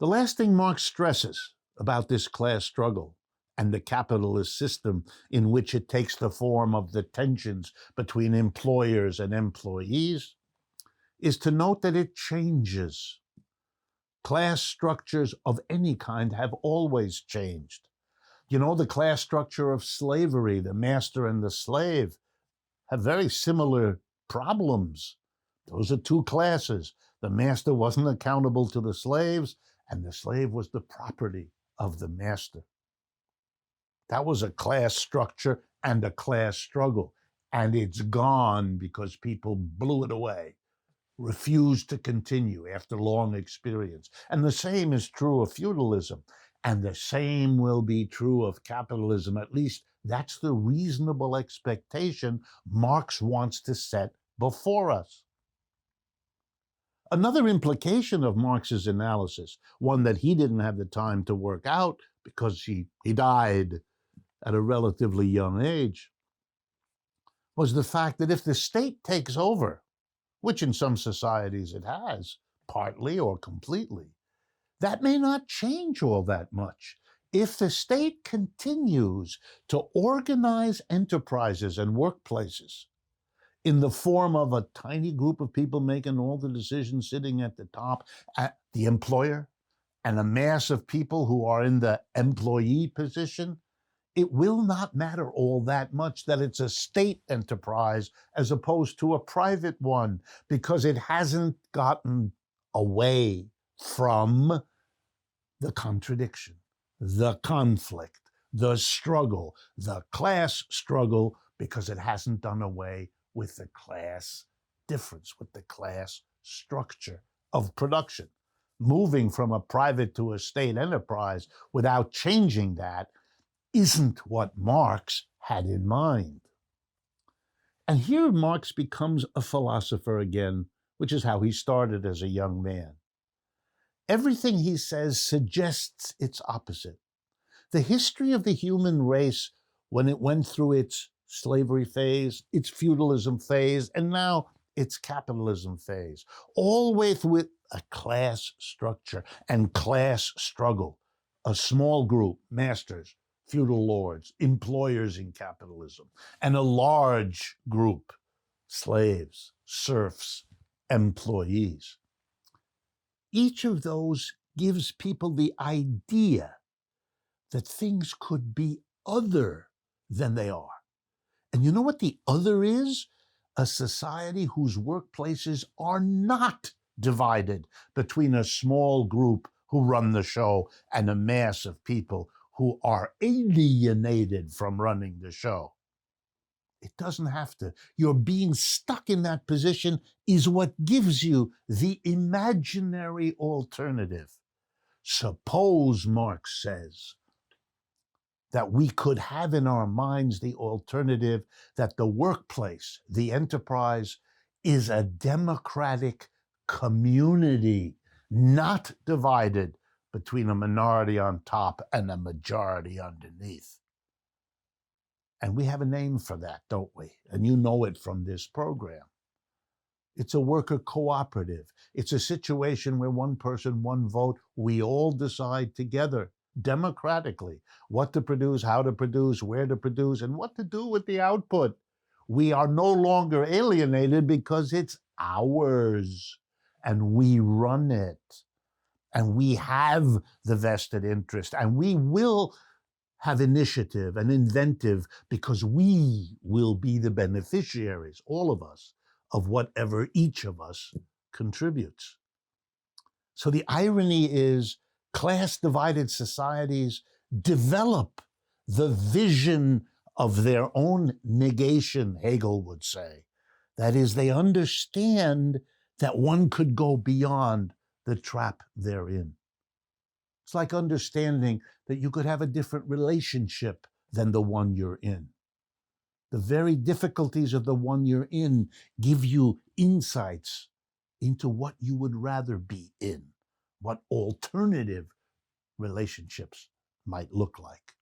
The last thing Marx stresses about this class struggle and the capitalist system in which it takes the form of the tensions between employers and employees is to note that it changes. Class structures of any kind have always changed. You know, the class structure of slavery, the master and the slave, have very similar problems. Those are two classes. The master wasn't accountable to the slaves, and the slave was the property of the master. That was a class structure and a class struggle, and it's gone because people blew it away, refused to continue after long experience. And the same is true of feudalism, and the same will be true of capitalism. At least that's the reasonable expectation Marx wants to set before us. Another implication of Marx's analysis, one that he didn't have the time to work out because he died at a relatively young age, was the fact that if the state takes over, which in some societies it has, partly or completely, that may not change all that much. If the state continues to organize enterprises and workplaces in the form of a tiny group of people making all the decisions sitting at the top, at the employer, and a mass of people who are in the employee position, it will not matter all that much that it's a state enterprise as opposed to a private one, because it hasn't gotten away from the contradiction, the conflict, the struggle, the class struggle, because it hasn't done away with the class difference, with the class structure of production. Moving from a private to a state enterprise without changing that isn't what Marx had in mind. And here Marx becomes a philosopher again, which is how he started as a young man. Everything he says suggests its opposite. The history of the human race, when it went through its slavery phase, its feudalism phase, and now its capitalism phase, always with a class structure and class struggle. A small group, masters, feudal lords, employers in capitalism, and a large group, slaves, serfs, employees. Each of those gives people the idea that things could be other than they are. And you know what the other is? A society whose workplaces are not divided between a small group who run the show and a mass of people who are alienated from running the show. It doesn't have to. Your being stuck in that position is what gives you the imaginary alternative. Suppose, Marx says, that we could have in our minds the alternative that the workplace, the enterprise, is a democratic community, not divided between a minority on top and a majority underneath. And we have a name for that, don't we? And you know it from this program. It's a worker cooperative. It's a situation where one person, one vote, we all decide together, democratically, what to produce, how to produce, where to produce, and what to do with the output. We are no longer alienated because it's ours, and we run it, and we have the vested interest, and we will have initiative and inventive because we will be the beneficiaries, all of us, of whatever each of us contributes. So the irony is, class-divided societies develop the vision of their own negation, Hegel would say. That is, they understand that one could go beyond the trap they're in. It's like understanding that you could have a different relationship than the one you're in. The very difficulties of the one you're in give you insights into what you would rather be in, what alternative relationships might look like.